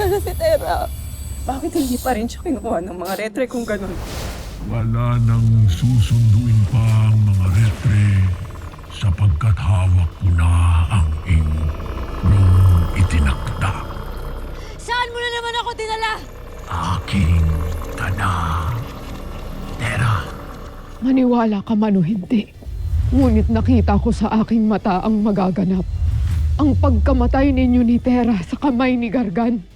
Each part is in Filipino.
Nasaan na si Tera? Bakit hindi pa rin siya kinukuha ng mga retre kung ganun? Wala nang susunduin pa ang mga retre sapagkat hawak ko na ang ing nung itinakda. Saan mo na naman ako dinala? Aking kana. Tera. Maniwala ka man o hindi. Ngunit nakita ko sa aking mata ang magaganap. Ang pagkamatay ninyo ni Tera sa kamay ni Gargan.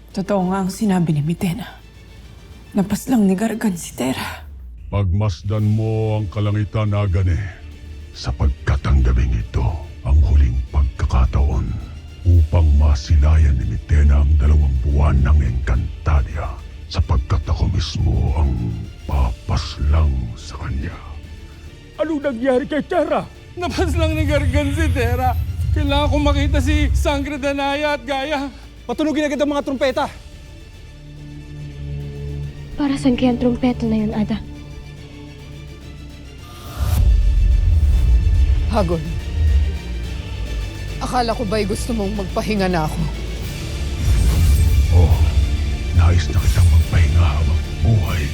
Totoo nga ang sinabi ni Mitena. Napaslang ni Gargan si Tera. Pagmasdan mo ang kalangitan, Agane, sapagkat ang gabing ito ang huling pagkakataon upang masilayan ni Mitena ang 2 buwan ng Encantadia, sapagkat ako mismo ang papaslang sa kanya. Anong nangyari kay Tera? Napaslang ni Gargan si Tera. Kailangan ko makita si Sangre Danaya at Gaia. Patunogin agad ang mga trumpeta. Para saan kaya ang trumpeta na yun, Ada? Hagon, akala ko ba'y gusto mong magpahinga na ako? Oh, nais na kitang magpahinga habang buhay.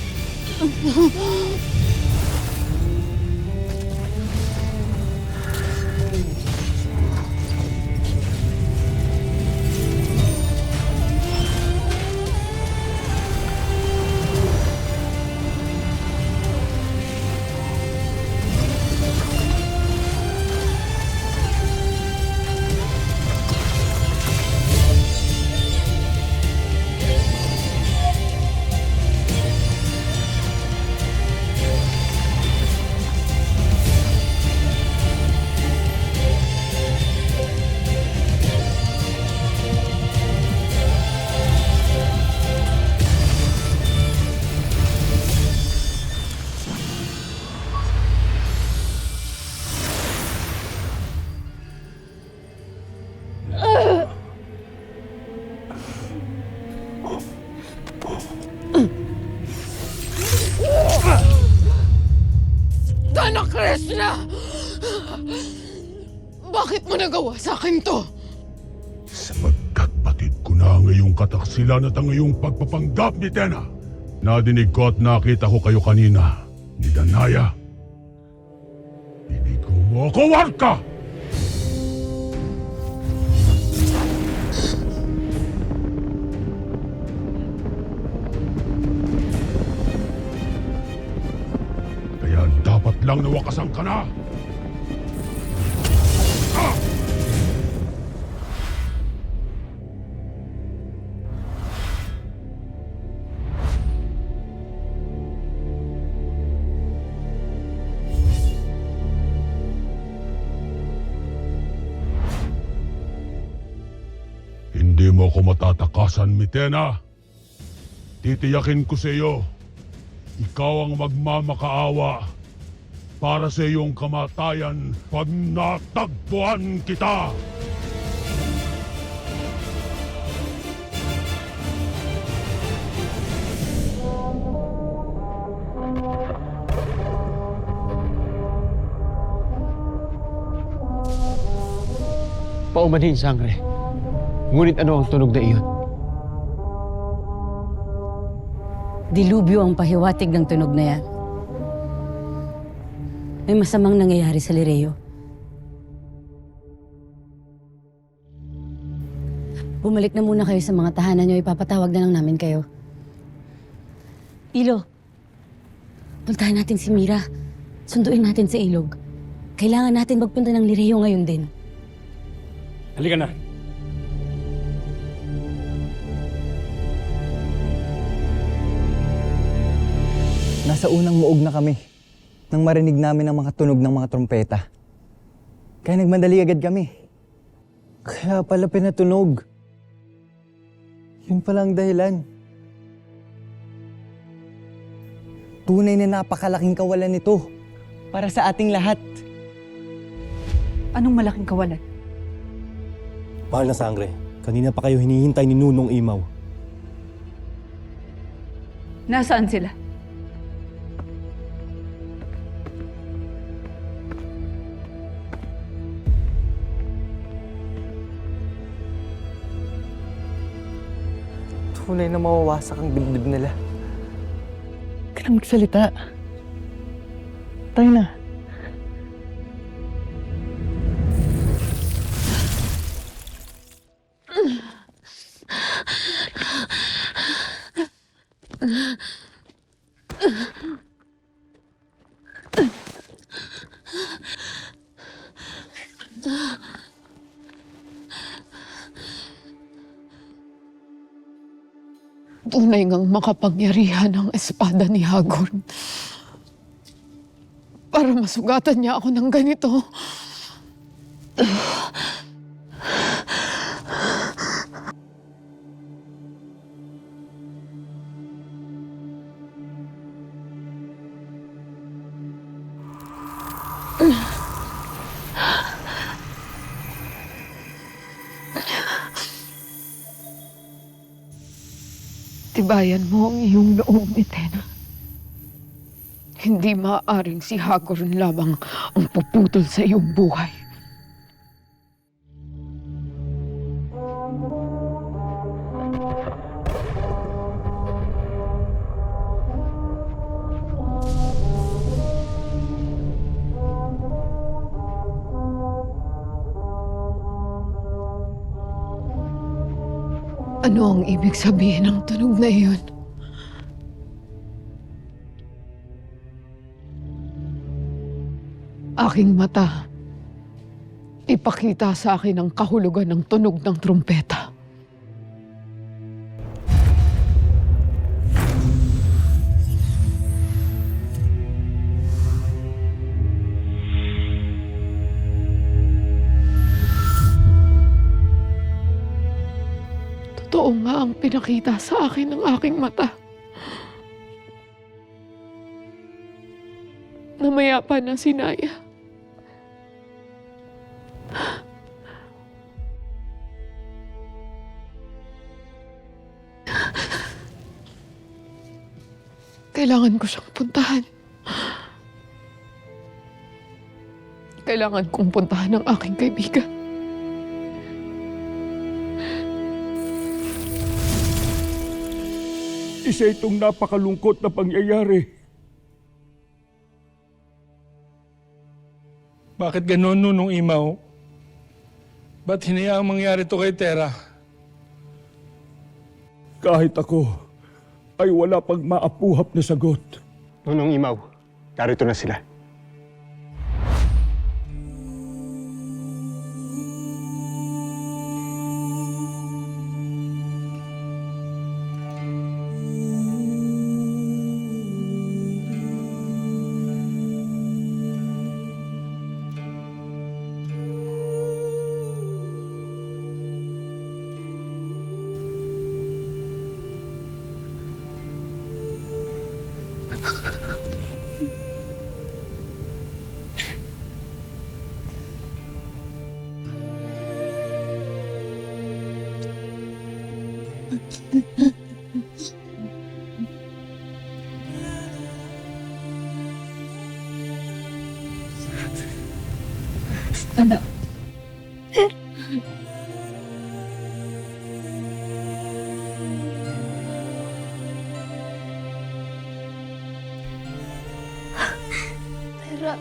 Dana Krishna! Bakit mo nagawa sa akin to? Sapagkat patid ko na ang iyong kataksilan at ang iyong pagpapanggap ni Tena. Nadinig ko at nakita ko kayo kanina ni Danaya. Inigo mo ako, Warka! Kaya dapat lang nawakasan ka na. Hindi mo ako matatakasan, Mitena. Titiyakin ko sa iyo. Ikaw ang magmamakaawa para sa iyong kamatayan pag natagpuan kita. Paumanhin, Sangre. Ngunit ano ang tunog na iyon? Dilubyo ang pahiwatig ng tunog na yan. May masamang nangyayari sa Lireo. Bumalik na muna kayo sa mga tahanan niyo. Ipapatawag na lang namin kayo. Ilo, puntahan natin si Mira. Sunduin natin sa ilog. Kailangan natin magpunta ng Lireo ngayon din. Halika na. Nasa unang muog na kami nang marinig namin ang mga tunog ng mga trompeta. Kaya nagmadali agad kami. Kaya pala pinatunog. Yun pala ang dahilan. Tunay na napakalaking kawalan nito para sa ating lahat. Anong malaking kawalan? Mahal na Sangre, kanina pa kayo hinihintay ni Nunong Imaw. Nasaan sila? Tunay na mawawasak ang dibdib nila. Huwag ka na magsalita. Tayo na. Tunay ngang makapangyarihan ang espada ni Hagorn. Para masugatan niya ako ng ganito. Tibayan mo ang iyong loob, Mitena. Hindi maaaring si Hagorn lamang ang puputol sa iyong buhay. Ano ang ibig sabihin ng tunog na iyon? Aking mata, ipakita sa akin ang kahulugan ng tunog ng trumpeta. Totoo nga ang pinakita sa akin ng aking mata. Namayapa na si Naya. Kailangan ko siyang puntahan. Kailangan kong puntahan ang aking kaibigan. Isa itong napakalungkot na pangyayari. Bakit ganun nung imaw? Ba't hinayaang mangyari to kay Tera? Kahit ako ay wala pang maapuhap na sagot. Nunong Imaw, narito na sila. Ano? Tera.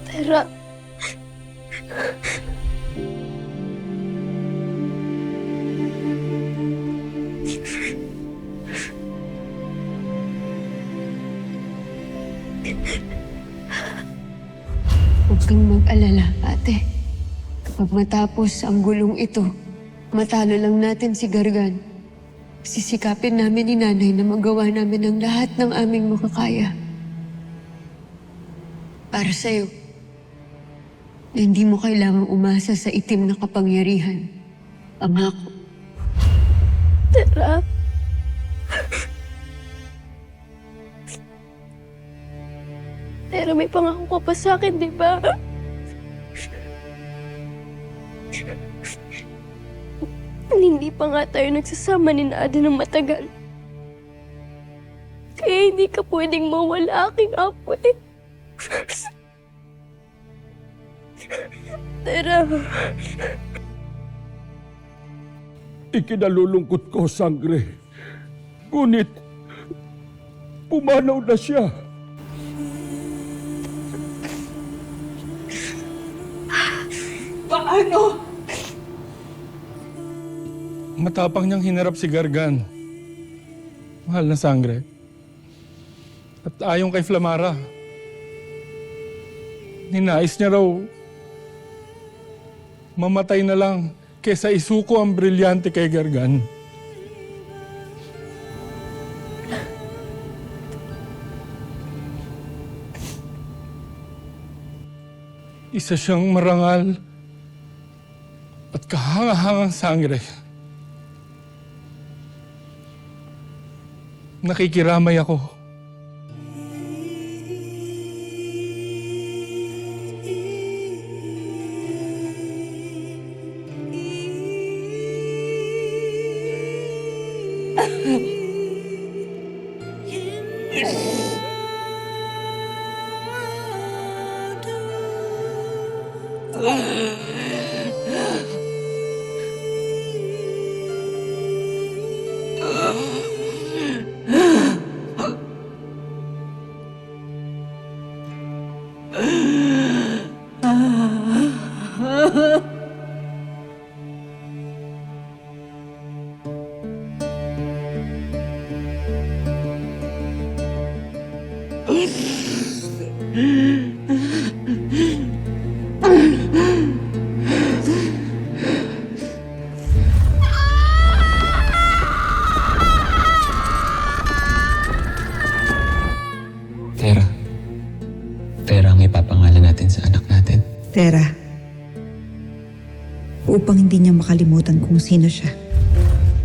Tera. Huwag kang mag-alala, ate. Kapag matapos ang gulong ito, matalo lang natin si Gargan. Sisikapin namin ni Nanay na magawa namin ang lahat ng aming makakaya. Para sa'yo. Na hindi mo kailangang umasa sa itim na kapangyarihan. Pangako. Tera. Tera, may pangako ka pa sa akin, di ba? Hindi pa nga tayo nagsasama ni Nada ng matagal. Kaya hindi ka pwedeng mawala, aking apo eh. Tera. ikinalulungkot ko, Sangre. Ngunit, pumanaw na siya. Paano? Matapang niyang hinarap si Gargan. Mahal na Sangre. At ayon kay Flamara, ninais niya raw mamatay na lang kesa isuko ang brilyante kay Gargan. Isa siyang marangal at kahangahangang Sangre. Nakikiramay ako. Tera. Tera ang ipapangalan natin sa anak natin. Tera. Upang hindi niya makalimutan kung sino siya.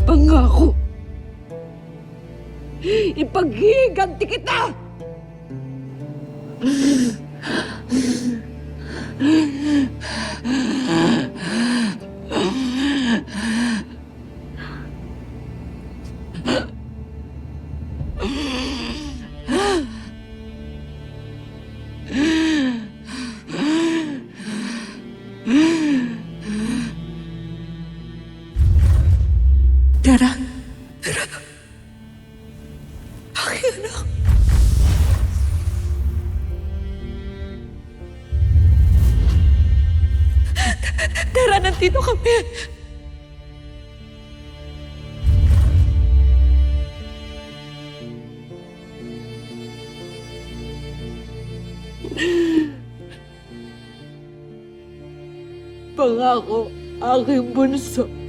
Pangako! Ipaghiganti kita! Tera. Tera. Aking anak. Tera, nandito kami. Pangako, aking bunso.